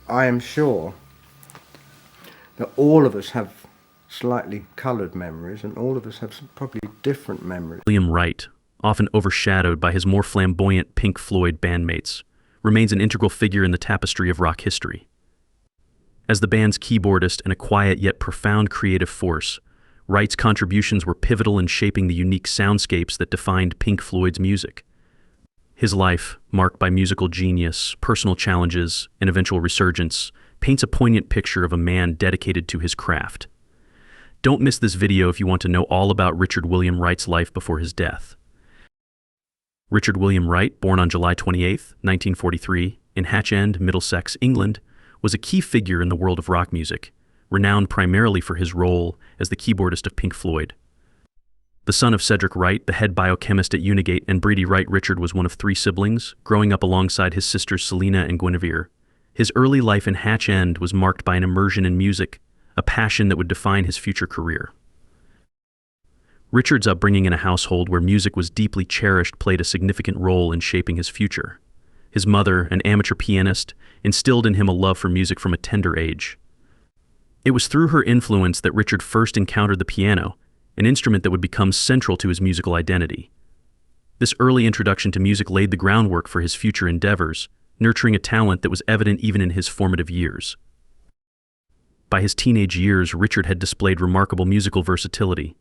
I am sure that all of us have slightly coloured memories, and all of us have some probably different memories. William Wright, often overshadowed by his more flamboyant Pink Floyd bandmates, remains an integral figure in the tapestry of rock history. As the band's keyboardist and a quiet yet profound creative force, Wright's contributions were pivotal in shaping the unique soundscapes that defined Pink Floyd's music. His life, marked by musical genius, personal challenges, and eventual resurgence, paints a poignant picture of a man dedicated to his craft. Don't miss this video if you want to know all about Richard William Wright's life before his death. Richard William Wright, born on July 28, 1943, in Hatch End, Middlesex, England, was a key figure in the world of rock music, renowned primarily for his role as the keyboardist of Pink Floyd. The son of Cedric Wright, the head biochemist at Unigate, and Breedy Wright, Richard was one of 3 siblings, growing up alongside his sisters Selena and Guinevere. His early life in Hatch End was marked by an immersion in music, a passion that would define his future career. Richard's upbringing in a household where music was deeply cherished played a significant role in shaping his future. His mother, an amateur pianist, instilled in him a love for music from a tender age. It was through her influence that Richard first encountered the piano, an instrument that would become central to his musical identity. This early introduction to music laid the groundwork for his future endeavors, nurturing a talent that was evident even in his formative years. By his teenage years, Richard had displayed remarkable musical versatility.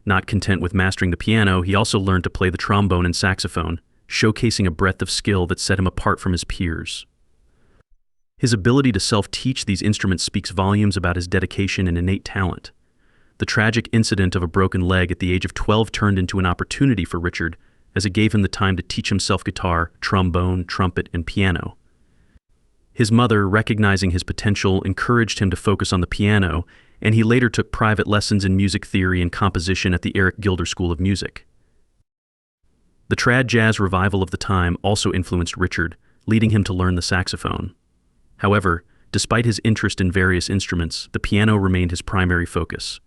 Not content with mastering the piano, he also learned to play the trombone and saxophone, showcasing a breadth of skill that set him apart from his peers. His ability to self-teach these instruments speaks volumes about his dedication and innate talent. The tragic incident of a broken leg at the age of 12 turned into an opportunity for Richard, as it gave him the time to teach himself guitar, trombone, trumpet, and piano. His mother, recognizing his potential, encouraged him to focus on the piano, and he later took private lessons in music theory and composition at the Eric Gilder School of Music. The trad jazz revival of the time also influenced Richard, leading him to learn the saxophone. However, despite his interest in various instruments, the piano remained his primary focus.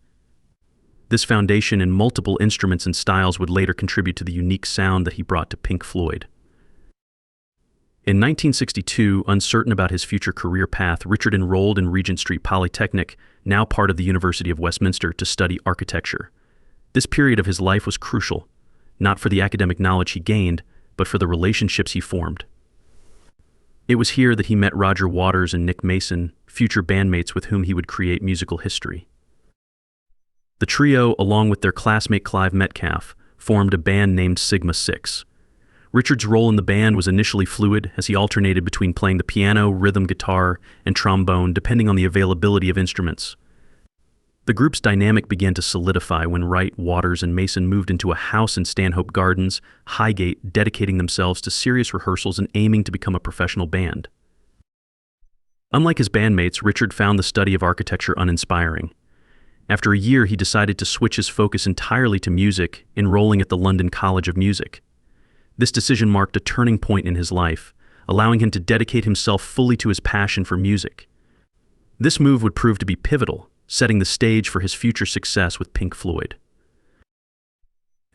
This foundation in multiple instruments and styles would later contribute to the unique sound that he brought to Pink Floyd. In 1962, uncertain about his future career path, Richard enrolled in Regent Street Polytechnic, now part of the University of Westminster, to study architecture. This period of his life was crucial, not for the academic knowledge he gained, but for the relationships he formed. It was here that he met Roger Waters and Nick Mason, future bandmates with whom he would create musical history. The trio, along with their classmate Clive Metcalf, formed a band named Sigma 6. Richard's role in the band was initially fluid, as he alternated between playing the piano, rhythm guitar, and trombone, depending on the availability of instruments. The group's dynamic began to solidify when Wright, Waters, and Mason moved into a house in Stanhope Gardens, Highgate, dedicating themselves to serious rehearsals and aiming to become a professional band. Unlike his bandmates, Richard found the study of architecture uninspiring. After a year, he decided to switch his focus entirely to music, enrolling at the London College of Music. This decision marked a turning point in his life, allowing him to dedicate himself fully to his passion for music. This move would prove to be pivotal, setting the stage for his future success with Pink Floyd.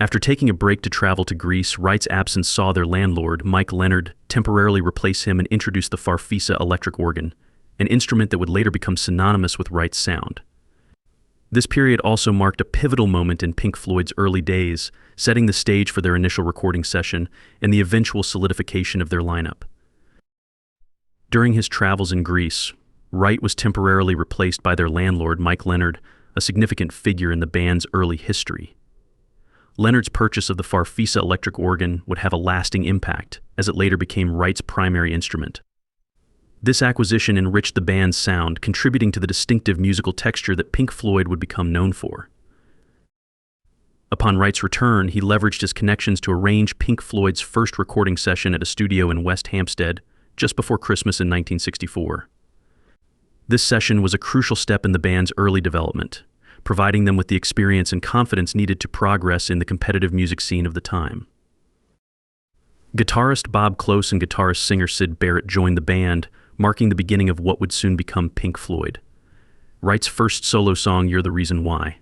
After taking a break to travel to Greece, Wright's absence saw their landlord, Mike Leonard, temporarily replace him and introduce the Farfisa electric organ, an instrument that would later become synonymous with Wright's sound. This period also marked a pivotal moment in Pink Floyd's early days, setting the stage for their initial recording session and the eventual solidification of their lineup. During his travels in Greece, Wright was temporarily replaced by their landlord, Mike Leonard, a significant figure in the band's early history. Leonard's purchase of the Farfisa electric organ would have a lasting impact, as it later became Wright's primary instrument. This acquisition enriched the band's sound, contributing to the distinctive musical texture that Pink Floyd would become known for. Upon Wright's return, he leveraged his connections to arrange Pink Floyd's first recording session at a studio in West Hampstead, just before Christmas in 1964. This session was a crucial step in the band's early development, providing them with the experience and confidence needed to progress in the competitive music scene of the time. Guitarist Bob Close and guitarist-singer Syd Barrett joined the band, marking the beginning of what would soon become Pink Floyd. Wright's first solo song, You're the Reason Why,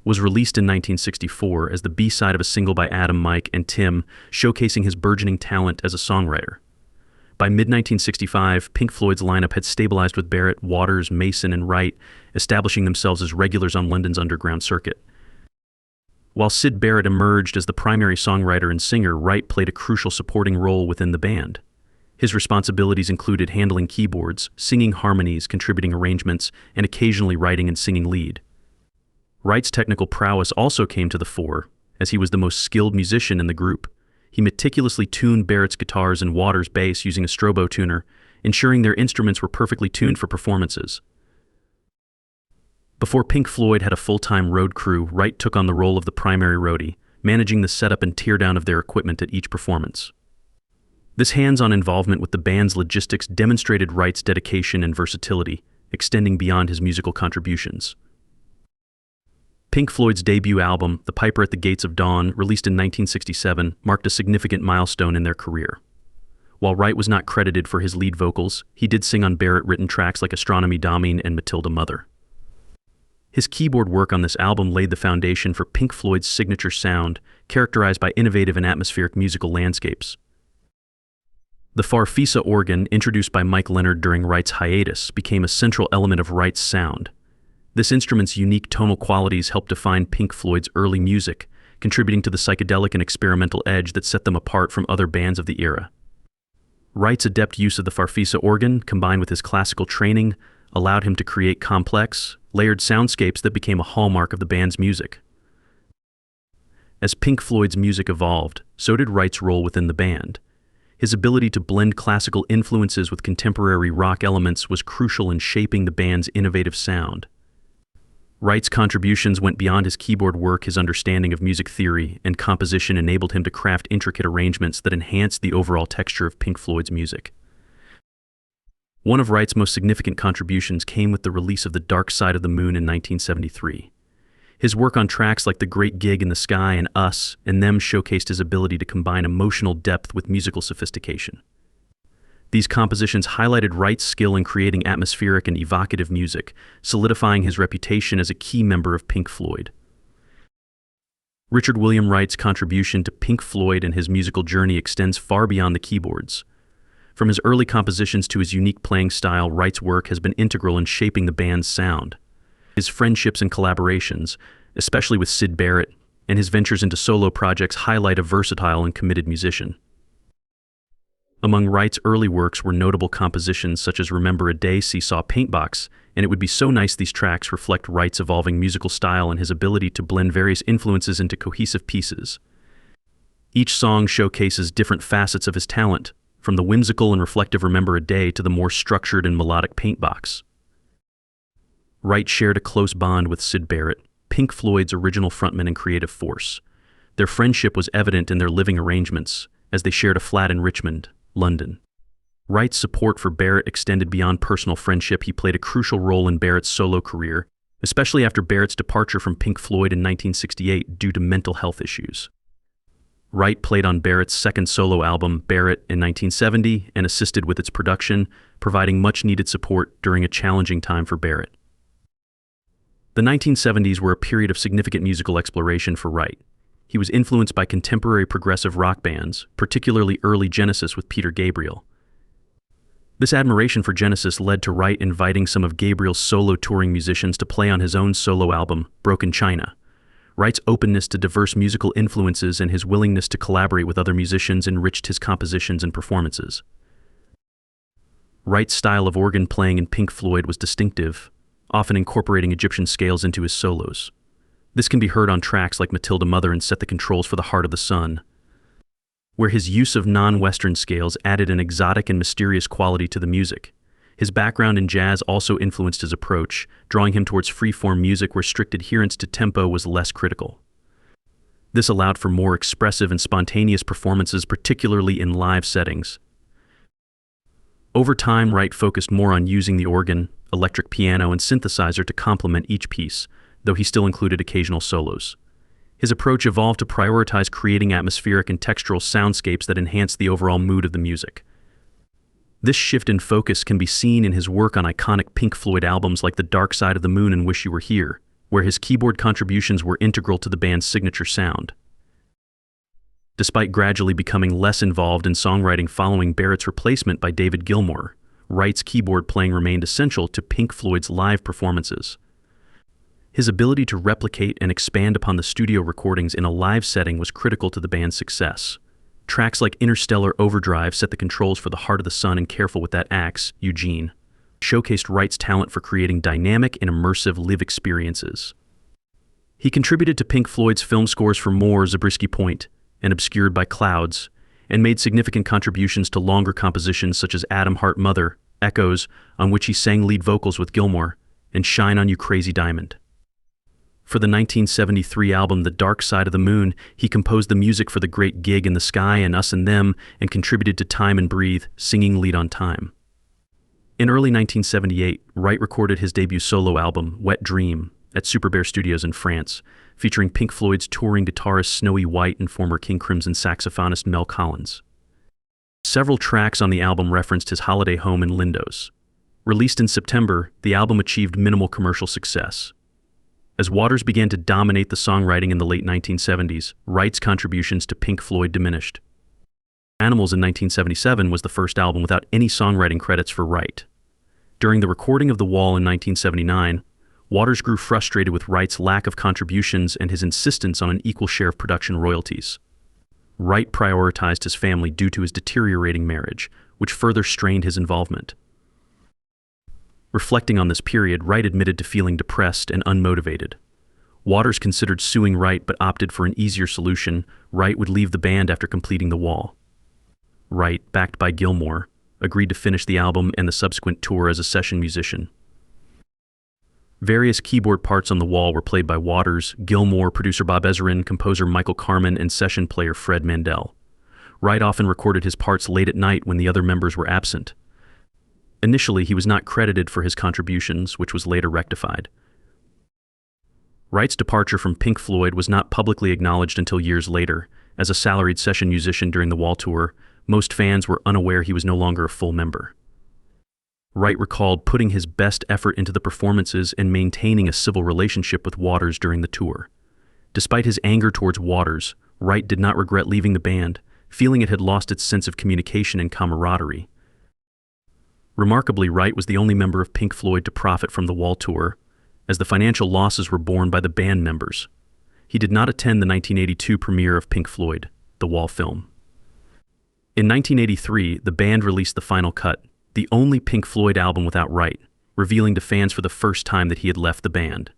was released in 1964 as the B-side of a single by Adam, Mike, and Tim, showcasing his burgeoning talent as a songwriter. By mid-1965, Pink Floyd's lineup had stabilized with Barrett, Waters, Mason, and Wright, establishing themselves as regulars on London's underground circuit. While Syd Barrett emerged as the primary songwriter and singer, Wright played a crucial supporting role within the band. His responsibilities included handling keyboards, singing harmonies, contributing arrangements, and occasionally writing and singing lead. Wright's technical prowess also came to the fore, as he was the most skilled musician in the group. He meticulously tuned Barrett's guitars and Waters' bass using a strobo tuner, ensuring their instruments were perfectly tuned for performances. Before Pink Floyd had a full-time road crew, Wright took on the role of the primary roadie, managing the setup and teardown of their equipment at each performance. This hands-on involvement with the band's logistics demonstrated Wright's dedication and versatility, extending beyond his musical contributions. Pink Floyd's debut album, The Piper at the Gates of Dawn, released in 1967, marked a significant milestone in their career. While Wright was not credited for his lead vocals, he did sing on Barrett-written tracks like Astronomy Domine and Matilda Mother. His keyboard work on this album laid the foundation for Pink Floyd's signature sound, characterized by innovative and atmospheric musical landscapes. The Farfisa organ, introduced by Mike Leonard during Wright's hiatus, became a central element of Wright's sound. This instrument's unique tonal qualities helped define Pink Floyd's early music, contributing to the psychedelic and experimental edge that set them apart from other bands of the era. Wright's adept use of the Farfisa organ, combined with his classical training, allowed him to create complex, layered soundscapes that became a hallmark of the band's music. As Pink Floyd's music evolved, so did Wright's role within the band. His ability to blend classical influences with contemporary rock elements was crucial in shaping the band's innovative sound. Wright's contributions went beyond his keyboard work. His understanding of music theory and composition enabled him to craft intricate arrangements that enhanced the overall texture of Pink Floyd's music. One of Wright's most significant contributions came with the release of The Dark Side of the Moon in 1973. His work on tracks like The Great Gig in the Sky and Us and Them showcased his ability to combine emotional depth with musical sophistication. These compositions highlighted Wright's skill in creating atmospheric and evocative music, solidifying his reputation as a key member of Pink Floyd. Richard William Wright's contribution to Pink Floyd and his musical journey extends far beyond the keyboards. From his early compositions to his unique playing style, Wright's work has been integral in shaping the band's sound. His friendships and collaborations, especially with Syd Barrett, and his ventures into solo projects highlight a versatile and committed musician. Among Wright's early works were notable compositions such as Remember a Day, Seesaw, Paintbox, and It Would Be So Nice. These tracks reflect Wright's evolving musical style and his ability to blend various influences into cohesive pieces. Each song showcases different facets of his talent, from the whimsical and reflective Remember a Day to the more structured and melodic Paintbox. Wright shared a close bond with Syd Barrett, Pink Floyd's original frontman and creative force. Their friendship was evident in their living arrangements, as they shared a flat in Richmond, London. Wright's support for Barrett extended beyond personal friendship. He played a crucial role in Barrett's solo career, especially after Barrett's departure from Pink Floyd in 1968 due to mental health issues. Wright played on Barrett's second solo album, Barrett, in 1970 and assisted with its production, providing much-needed support during a challenging time for Barrett. The 1970s were a period of significant musical exploration for Wright. He was influenced by contemporary progressive rock bands, particularly early Genesis with Peter Gabriel. This admiration for Genesis led to Wright inviting some of Gabriel's solo touring musicians to play on his own solo album, Broken China. Wright's openness to diverse musical influences and his willingness to collaborate with other musicians enriched his compositions and performances. Wright's style of organ playing in Pink Floyd was distinctive, often incorporating Egyptian scales into his solos. This can be heard on tracks like Matilda Mother and Set the Controls for the Heart of the Sun, where his use of non-Western scales added an exotic and mysterious quality to the music. His background in jazz also influenced his approach, drawing him towards free-form music where strict adherence to tempo was less critical. This allowed for more expressive and spontaneous performances, particularly in live settings. Over time, Wright focused more on using the organ, electric piano, and synthesizer to complement each piece, though he still included occasional solos. His approach evolved to prioritize creating atmospheric and textural soundscapes that enhanced the overall mood of the music. This shift in focus can be seen in his work on iconic Pink Floyd albums like The Dark Side of the Moon and Wish You Were Here, where his keyboard contributions were integral to the band's signature sound. Despite gradually becoming less involved in songwriting following Barrett's replacement by David Gilmour, Wright's keyboard playing remained essential to Pink Floyd's live performances. His ability to replicate and expand upon the studio recordings in a live setting was critical to the band's success. Tracks like Interstellar Overdrive set the controls for The Heart of the Sun and Careful with That Axe, Eugene, showcased Wright's talent for creating dynamic and immersive live experiences. He contributed to Pink Floyd's film scores for More, Zabriskie Point, and Obscured by Clouds, and made significant contributions to longer compositions such as Atom Heart Mother, Echoes, on which he sang lead vocals with Gilmour, and Shine on You Crazy Diamond. For the 1973 album The Dark Side of the Moon, he composed the music for The Great Gig in the Sky and Us and Them, and contributed to Time and Breathe, singing lead on Time. In early 1978, Wright recorded his debut solo album, Wet Dream, at Super Bear Studios in France, featuring Pink Floyd's touring guitarist Snowy White and former King Crimson saxophonist Mel Collins. Several tracks on the album referenced his holiday home in Lindos. Released in September, the album achieved minimal commercial success. As Waters began to dominate the songwriting in the late 1970s, Wright's contributions to Pink Floyd diminished. Animals in 1977 was the first album without any songwriting credits for Wright. During the recording of The Wall in 1979, Waters grew frustrated with Wright's lack of contributions and his insistence on an equal share of production royalties. Wright prioritized his family due to his deteriorating marriage, which further strained his involvement. Reflecting on this period, Wright admitted to feeling depressed and unmotivated. Waters considered suing Wright but opted for an easier solution. Wright would leave the band after completing The Wall. Wright, backed by Gilmour, agreed to finish the album and the subsequent tour as a session musician. Various keyboard parts on The Wall were played by Waters, Gilmour, producer Bob Ezrin, composer Michael Carmen, and session player Fred Mandel. Wright often recorded his parts late at night when the other members were absent. Initially, he was not credited for his contributions, which was later rectified. Wright's departure from Pink Floyd was not publicly acknowledged until years later. As a salaried session musician during the Wall tour, most fans were unaware he was no longer a full member. Wright recalled putting his best effort into the performances and maintaining a civil relationship with Waters during the tour. Despite his anger towards Waters, Wright did not regret leaving the band, feeling it had lost its sense of communication and camaraderie. Remarkably, Wright was the only member of Pink Floyd to profit from the Wall tour, as the financial losses were borne by the band members. He did not attend the 1982 premiere of Pink Floyd, the Wall film. In 1983, the band released The Final Cut, the only Pink Floyd album without Wright, revealing to fans for the first time that he had left the band.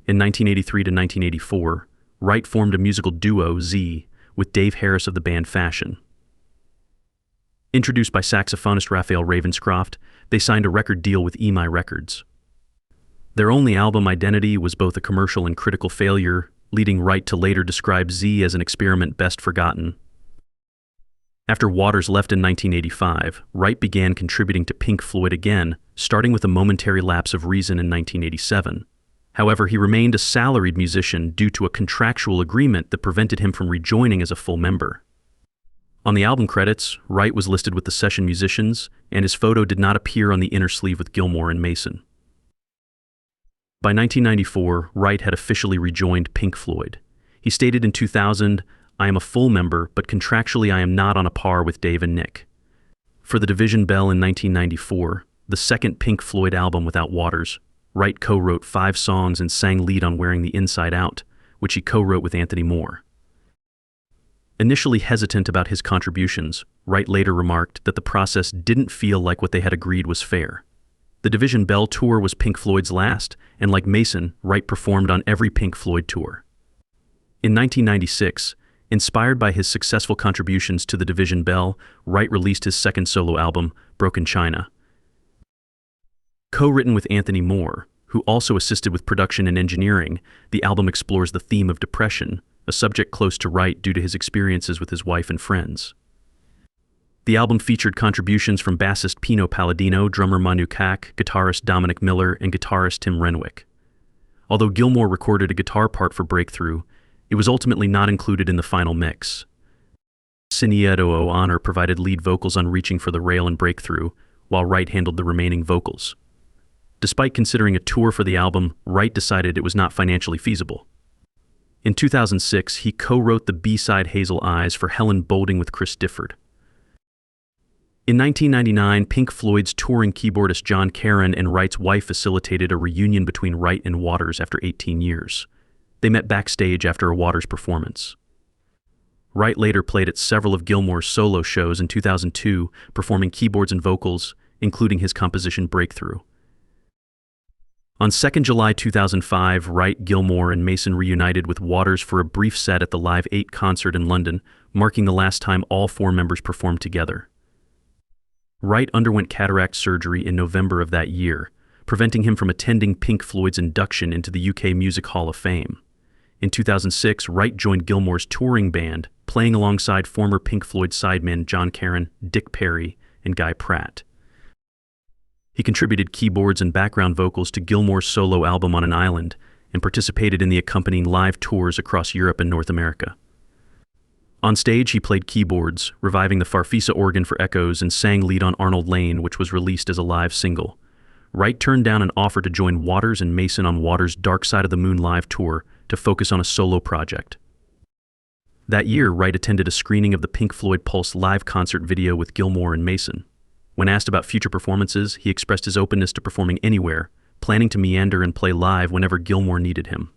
In 1983 to 1984, Wright formed a musical duo, Z, with Dave Harris of the band Fashion. Introduced by saxophonist Raphael Ravenscroft, they signed a record deal with EMI Records. Their only album, Identity, was both a commercial and critical failure, leading Wright to later describe Z as an experiment best forgotten. After Waters left in 1985, Wright began contributing to Pink Floyd again, starting with a momentary lapse of reason in 1987. However, he remained a salaried musician due to a contractual agreement that prevented him from rejoining as a full member. On the album credits, Wright was listed with the session musicians, and his photo did not appear on the inner sleeve with Gilmour and Mason. By 1994, Wright had officially rejoined Pink Floyd. He stated in 2000, "I am a full member, but contractually I am not on a par with Dave and Nick." For The Division Bell in 1994, the second Pink Floyd album without Waters, Wright co-wrote 5 songs and sang lead on Wearing the Inside Out, which he co-wrote with Anthony Moore. Initially hesitant about his contributions, Wright later remarked that the process didn't feel like what they had agreed was fair. The Division Bell tour was Pink Floyd's last, and like Mason, Wright performed on every Pink Floyd tour. In 1996, inspired by his successful contributions to the Division Bell, Wright released his second solo album, Broken China. Co-written with Anthony Moore, who also assisted with production and engineering, the album explores the theme of depression, a subject close to Wright due to his experiences with his wife and friends. The album featured contributions from bassist Pino Palladino, drummer Manu Kak, guitarist Dominic Miller, and guitarist Tim Renwick. Although Gilmour recorded a guitar part for Breakthrough, it was ultimately not included in the final mix. Sinead O'Connor provided lead vocals on Reaching for the Rail and Breakthrough, while Wright handled the remaining vocals. Despite considering a tour for the album, Wright decided it was not financially feasible. In 2006, he co-wrote the B-side Hazel Eyes for Helen Bolding with Chris Difford. In 1999, Pink Floyd's touring keyboardist John Caron and Wright's wife facilitated a reunion between Wright and Waters after 18 years. They met backstage after a Waters performance. Wright later played at several of Gilmour's solo shows in 2002, performing keyboards and vocals, including his composition Breakthrough. On 2nd July 2005, Wright, Gilmour, and Mason reunited with Waters for a brief set at the Live 8 concert in London, marking the last time all four members performed together. Wright underwent cataract surgery in November of that year, preventing him from attending Pink Floyd's induction into the UK Music Hall of Fame. In 2006, Wright joined Gilmour's touring band, playing alongside former Pink Floyd sidemen John Caron, Dick Perry, and Guy Pratt. He contributed keyboards and background vocals to Gilmour's solo album On an Island, and participated in the accompanying live tours across Europe and North America. On stage, he played keyboards, reviving the Farfisa organ for Echoes, and sang lead on Arnold Lane, which was released as a live single. Wright turned down an offer to join Waters and Mason on Waters' Dark Side of the Moon live tour to focus on a solo project. That year, Wright attended a screening of the Pink Floyd Pulse live concert video with Gilmour and Mason. When asked about future performances, he expressed his openness to performing anywhere, planning to meander and play live whenever Gilmour needed him.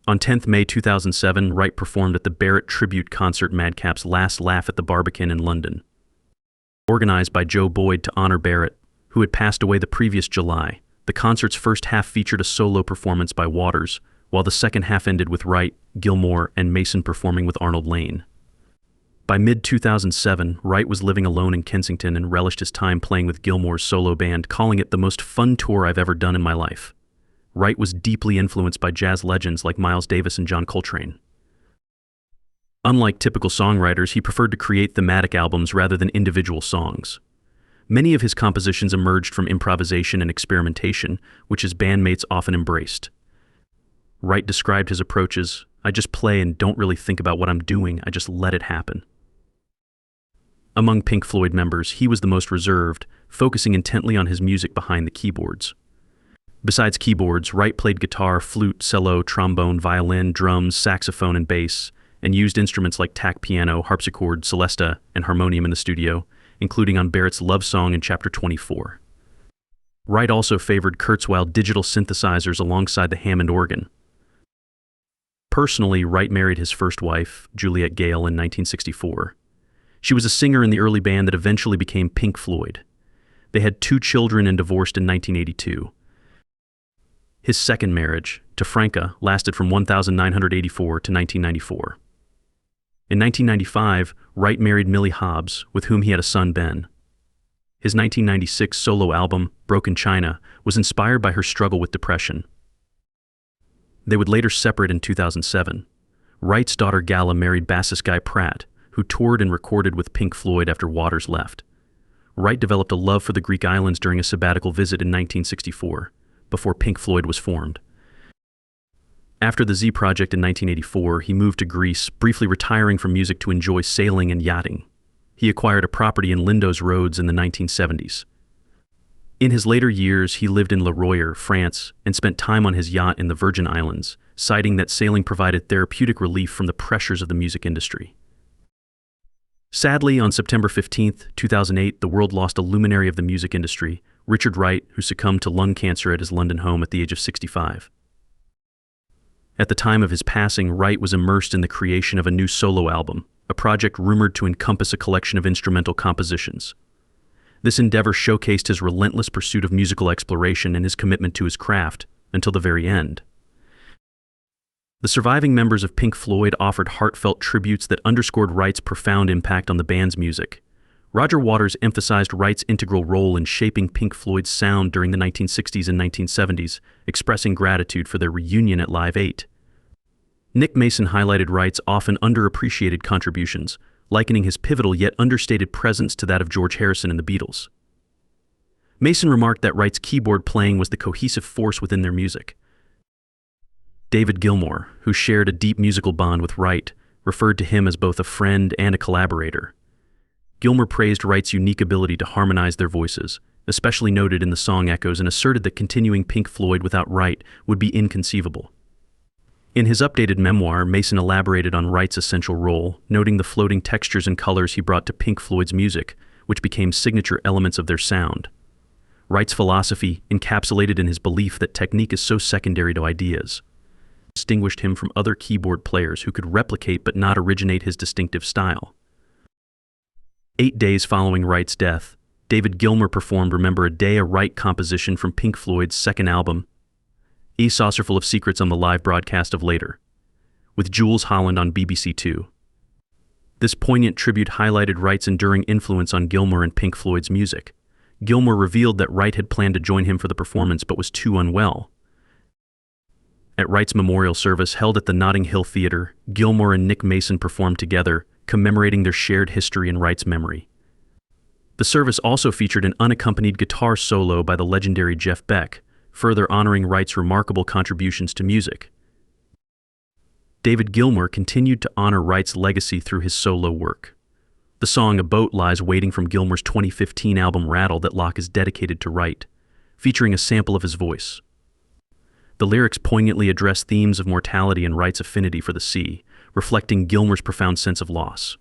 On 10th May 2007, Wright performed at the Barrett tribute concert Madcap's Last Laugh at the Barbican in London. Organized by Joe Boyd to honor Barrett, who had passed away the previous July, the concert's first half featured a solo performance by Waters, while the second half ended with Wright, Gilmour, and Mason performing with Arnold Lane. By mid-2007, Wright was living alone in Kensington and relished his time playing with Gilmour's solo band, calling it the most fun tour I've ever done in my life. Wright was deeply influenced by jazz legends like Miles Davis and John Coltrane. Unlike typical songwriters, he preferred to create thematic albums rather than individual songs. Many of his compositions emerged from improvisation and experimentation, which his bandmates often embraced. Wright described his approach as, "I just play and don't really think about what I'm doing, I just let it happen." Among Pink Floyd members, he was the most reserved, focusing intently on his music behind the keyboards. Besides keyboards, Wright played guitar, flute, cello, trombone, violin, drums, saxophone, and bass, and used instruments like tack piano, harpsichord, celesta, and harmonium in the studio, including on Barrett's Love Song in Chapter 24. Wright also favored Kurzweil digital synthesizers alongside the Hammond organ. Personally, Wright married his first wife, Juliet Gale, in 1964. She was a singer in the early band that eventually became Pink Floyd. They had 2 children and divorced in 1982. His second marriage, to Franca, lasted from 1984 to 1994. In 1995, Wright married Millie Hobbs, with whom he had a son, Ben. His 1996 solo album, Broken China, was inspired by her struggle with depression. They would later separate in 2007. Wright's daughter Gala married bassist Guy Pratt, who toured and recorded with Pink Floyd after Waters left. Wright developed a love for the Greek islands during a sabbatical visit in 1964. Before Pink Floyd was formed. After the Z Project in 1984, he moved to Greece, briefly retiring from music to enjoy sailing and yachting. He acquired a property in Lindos Roads in the 1970s. In his later years, he lived in Le Royer, France, and spent time on his yacht in the Virgin Islands, citing that sailing provided therapeutic relief from the pressures of the music industry. Sadly, on September 15, 2008, the world lost a luminary of the music industry, Richard Wright, who succumbed to lung cancer at his London home at the age of 65. At the time of his passing, Wright was immersed in the creation of a new solo album, a project rumored to encompass a collection of instrumental compositions. This endeavor showcased his relentless pursuit of musical exploration and his commitment to his craft, until the very end. The surviving members of Pink Floyd offered heartfelt tributes that underscored Wright's profound impact on the band's music. Roger Waters emphasized Wright's integral role in shaping Pink Floyd's sound during the 1960s and 1970s, expressing gratitude for their reunion at Live 8. Nick Mason highlighted Wright's often underappreciated contributions, likening his pivotal yet understated presence to that of George Harrison and the Beatles. Mason remarked that Wright's keyboard playing was the cohesive force within their music. David Gilmour, who shared a deep musical bond with Wright, referred to him as both a friend and a collaborator. Gilmour praised Wright's unique ability to harmonize their voices, especially noted in the song Echoes, and asserted that continuing Pink Floyd without Wright would be inconceivable. In his updated memoir, Mason elaborated on Wright's essential role, noting the floating textures and colors he brought to Pink Floyd's music, which became signature elements of their sound. Wright's philosophy, encapsulated in his belief that technique is so secondary to ideas, distinguished him from other keyboard players who could replicate but not originate his distinctive style. 8 days following Wright's death, David Gilmour performed Remember a Day, a Wright composition from Pink Floyd's second album, A Saucerful of Secrets, on the live broadcast of Later, with Jules Holland on BBC Two. This poignant tribute highlighted Wright's enduring influence on Gilmour and Pink Floyd's music. Gilmour revealed that Wright had planned to join him for the performance but was too unwell. At Wright's memorial service held at the Notting Hill Theatre, Gilmour and Nick Mason performed together, commemorating their shared history in Wright's memory. The service also featured an unaccompanied guitar solo by the legendary Jeff Beck, further honoring Wright's remarkable contributions to music. David Gilmour continued to honor Wright's legacy through his solo work. The song A Boat Lies Waiting from Gilmour's 2015 album Rattle That Lock is dedicated to Wright, featuring a sample of his voice. The lyrics poignantly address themes of mortality and Wright's affinity for the sea, reflecting Gilmour's profound sense of loss.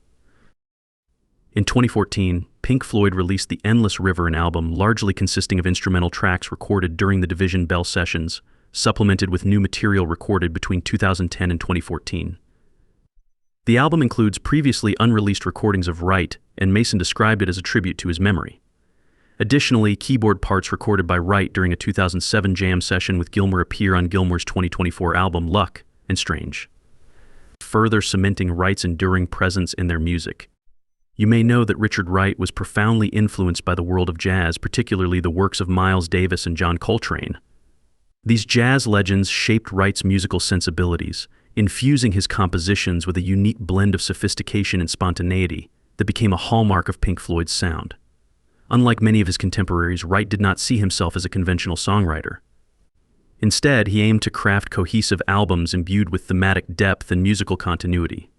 In 2014, Pink Floyd released The Endless River, an album largely consisting of instrumental tracks recorded during the Division Bell sessions, supplemented with new material recorded between 2010 and 2014. The album includes previously unreleased recordings of Wright, and Mason described it as a tribute to his memory. Additionally, keyboard parts recorded by Wright during a 2007 jam session with Gilmour appear on Gilmour's 2024 album Luck and Strange, further cementing Wright's enduring presence in their music. You may know that Richard Wright was profoundly influenced by the world of jazz, particularly the works of Miles Davis and John Coltrane. These jazz legends shaped Wright's musical sensibilities, infusing his compositions with a unique blend of sophistication and spontaneity that became a hallmark of Pink Floyd's sound. Unlike many of his contemporaries, Wright did not see himself as a conventional songwriter. Instead, he aimed to craft cohesive albums imbued with thematic depth and musical continuity.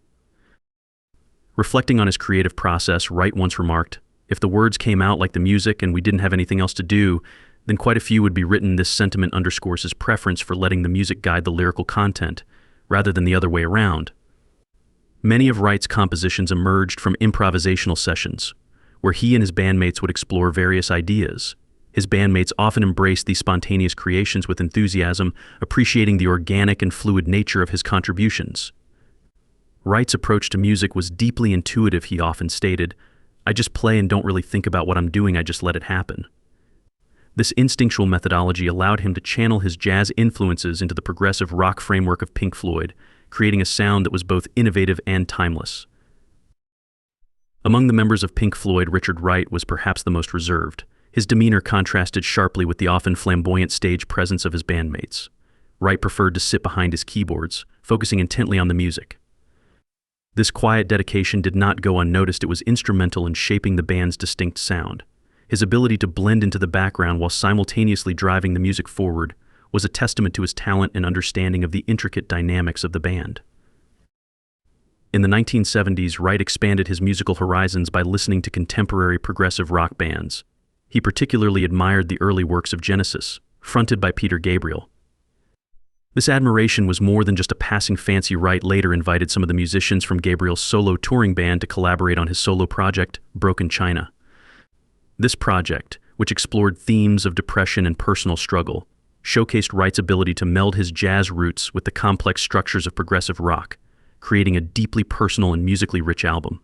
Reflecting on his creative process, Wright once remarked, "If the words came out like the music and we didn't have anything else to do, then quite a few would be written." This sentiment underscores his preference for letting the music guide the lyrical content, rather than the other way around. Many of Wright's compositions emerged from improvisational sessions, where he and his bandmates would explore various ideas. His bandmates often embraced these spontaneous creations with enthusiasm, appreciating the organic and fluid nature of his contributions. Wright's approach to music was deeply intuitive, he often stated. "I just play and don't really think about what I'm doing, I just let it happen." This instinctual methodology allowed him to channel his jazz influences into the progressive rock framework of Pink Floyd, creating a sound that was both innovative and timeless. Among the members of Pink Floyd, Richard Wright was perhaps the most reserved. His demeanor contrasted sharply with the often flamboyant stage presence of his bandmates. Wright preferred to sit behind his keyboards, focusing intently on the music. This quiet dedication did not go unnoticed. It was instrumental in shaping the band's distinct sound. His ability to blend into the background while simultaneously driving the music forward was a testament to his talent and understanding of the intricate dynamics of the band. In the 1970s, Wright expanded his musical horizons by listening to contemporary progressive rock bands. He particularly admired the early works of Genesis, fronted by Peter Gabriel. This admiration was more than just a passing fancy. Wright later invited some of the musicians from Gabriel's solo touring band to collaborate on his solo project, Broken China. This project, which explored themes of depression and personal struggle, showcased Wright's ability to meld his jazz roots with the complex structures of progressive rock, creating a deeply personal and musically rich album.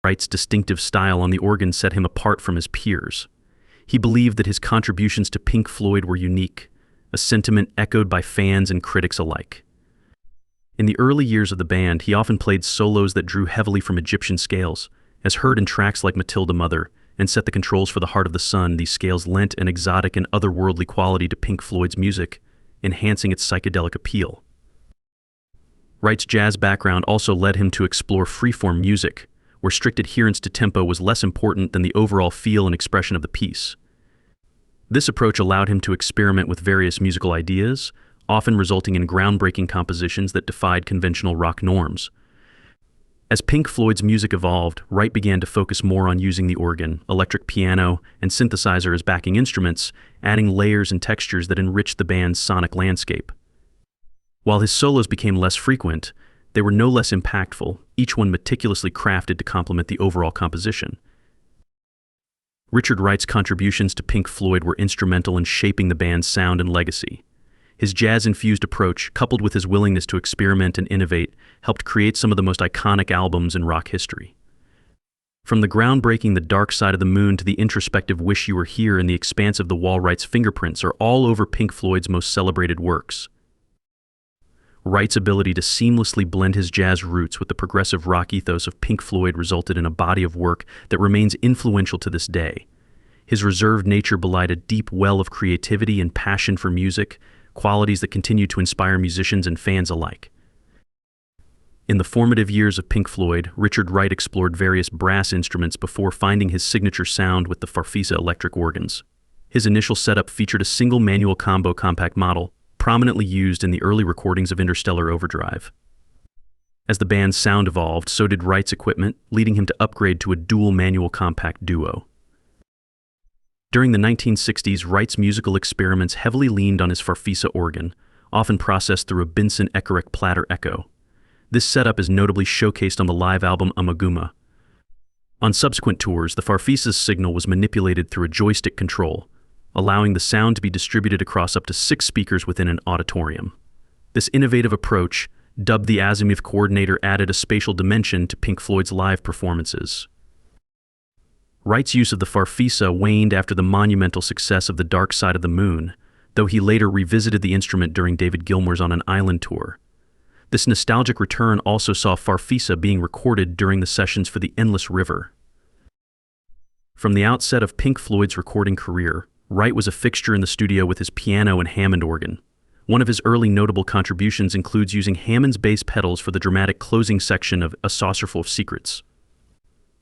Wright's distinctive style on the organ set him apart from his peers. He believed that his contributions to Pink Floyd were unique, a sentiment echoed by fans and critics alike. In the early years of the band, he often played solos that drew heavily from Egyptian scales, as heard in tracks like Matilda Mother and Set the Controls for the Heart of the Sun. These scales lent an exotic and otherworldly quality to Pink Floyd's music, enhancing its psychedelic appeal. Wright's jazz background also led him to explore freeform music, where strict adherence to tempo was less important than the overall feel and expression of the piece. This approach allowed him to experiment with various musical ideas, often resulting in groundbreaking compositions that defied conventional rock norms. As Pink Floyd's music evolved, Wright began to focus more on using the organ, electric piano, and synthesizer as backing instruments, adding layers and textures that enriched the band's sonic landscape. While his solos became less frequent, they were no less impactful, each one meticulously crafted to complement the overall composition. Richard Wright's contributions to Pink Floyd were instrumental in shaping the band's sound and legacy. His jazz-infused approach, coupled with his willingness to experiment and innovate, helped create some of the most iconic albums in rock history. From the groundbreaking The Dark Side of the Moon to the introspective Wish You Were Here and the expanse of the wall, Wright's fingerprints are all over Pink Floyd's most celebrated works. Wright's ability to seamlessly blend his jazz roots with the progressive rock ethos of Pink Floyd resulted in a body of work that remains influential to this day. His reserved nature belied a deep well of creativity and passion for music, qualities that continue to inspire musicians and fans alike. In the formative years of Pink Floyd, Richard Wright explored various brass instruments before finding his signature sound with the Farfisa electric organs. His initial setup featured a single manual combo compact model, prominently used in the early recordings of Interstellar Overdrive. As the band's sound evolved, so did Wright's equipment, leading him to upgrade to a dual manual compact duo. During the 1960s, Wright's musical experiments heavily leaned on his Farfisa organ, often processed through a Benson-Eckerich platter echo. This setup is notably showcased on the live album Amaguma. On subsequent tours, the Farfisa's signal was manipulated through a joystick control, allowing the sound to be distributed across up to 6 speakers within an auditorium. This innovative approach, dubbed the Azimuth Coordinator, added a spatial dimension to Pink Floyd's live performances. Wright's use of the Farfisa waned after the monumental success of The Dark Side of the Moon, though he later revisited the instrument during David Gilmour's On an Island tour. This nostalgic return also saw Farfisa being recorded during the sessions for The Endless River. From the outset of Pink Floyd's recording career, Wright was a fixture in the studio with his piano and Hammond organ. One of his early notable contributions includes using Hammond's bass pedals for the dramatic closing section of A Saucerful of Secrets.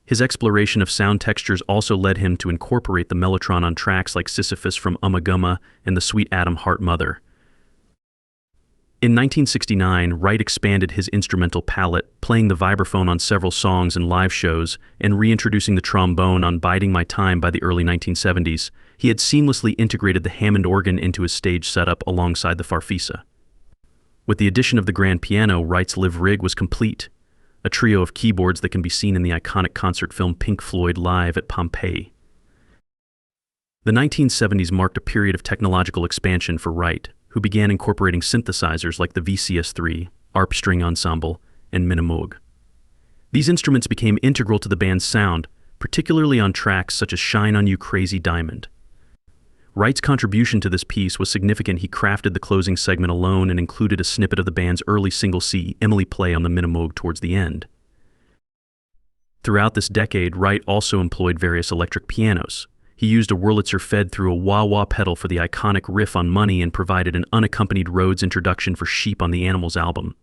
His exploration of sound textures also led him to incorporate the mellotron on tracks like Sisyphus from Ummagumma and The Sweet Atom Heart Mother. In 1969, Wright expanded his instrumental palette, playing the vibraphone on several songs and live shows, and reintroducing the trombone on Biding My Time by the early 1970s. He had seamlessly integrated the Hammond organ into his stage setup alongside the Farfisa. With the addition of the grand piano, Wright's live rig was complete, a trio of keyboards that can be seen in the iconic concert film Pink Floyd Live at Pompeii. The 1970s marked a period of technological expansion for Wright, who began incorporating synthesizers like the VCS-3, ARP string ensemble, and Minimoog. These instruments became integral to the band's sound, particularly on tracks such as Shine on You Crazy Diamond. Wright's contribution to this piece was significant. He crafted the closing segment alone and included a snippet of the band's early single C, Emily Play, on the Minimoog towards the end. Throughout this decade, Wright also employed various electric pianos. He used a Wurlitzer fed through a wah-wah pedal for the iconic riff on Money and provided an unaccompanied Rhodes introduction for Sheep on the Animals album.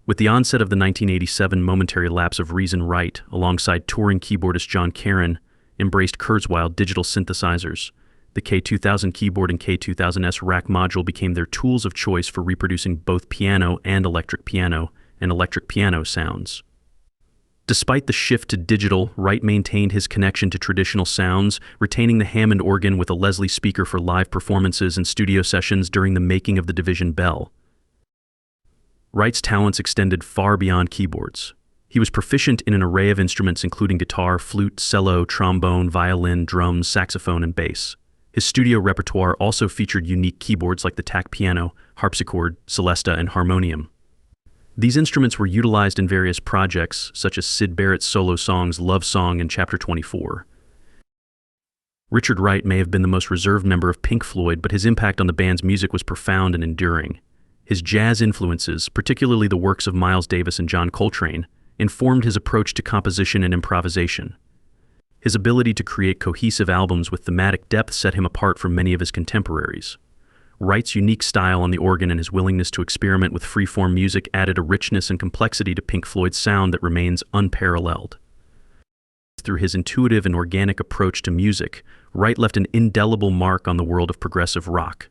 With the onset of the 1987 momentary lapse of reason, Wright, alongside touring keyboardist John Caren, embraced Kurzweil digital synthesizers. The K2000 keyboard and K2000S rack module became their tools of choice for reproducing both piano and electric piano sounds. Despite the shift to digital, Wright maintained his connection to traditional sounds, retaining the Hammond organ with a Leslie speaker for live performances and studio sessions during the making of the Division Bell. Wright's talents extended far beyond keyboards. He was proficient in an array of instruments including guitar, flute, cello, trombone, violin, drums, saxophone, and bass. His studio repertoire also featured unique keyboards like the tack piano, harpsichord, celesta, and harmonium. These instruments were utilized in various projects, such as Syd Barrett's solo songs Love Song and Chapter 24. Richard Wright may have been the most reserved member of Pink Floyd, but his impact on the band's music was profound and enduring. His jazz influences, particularly the works of Miles Davis and John Coltrane, informed his approach to composition and improvisation. His ability to create cohesive albums with thematic depth set him apart from many of his contemporaries. Wright's unique style on the organ and his willingness to experiment with free-form music added a richness and complexity to Pink Floyd's sound that remains unparalleled. Through his intuitive and organic approach to music, Wright left an indelible mark on the world of progressive rock.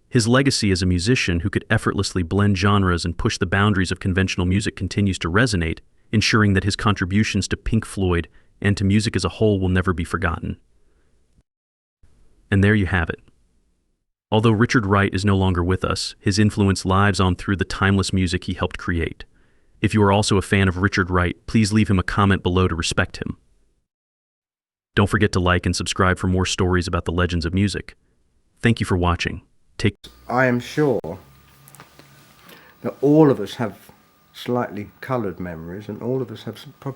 His legacy as a musician who could effortlessly blend genres and push the boundaries of conventional music continues to resonate, ensuring that his contributions to Pink Floyd and to music as a whole will never be forgotten. And there you have it. Although Richard Wright is no longer with us, his influence lives on through the timeless music he helped create. If you are also a fan of Richard Wright, please leave him a comment below to respect him. Don't forget to like and subscribe for more stories about the legends of music. Thank you for watching. I am sure that all of us have slightly coloured memories, and all of us have probably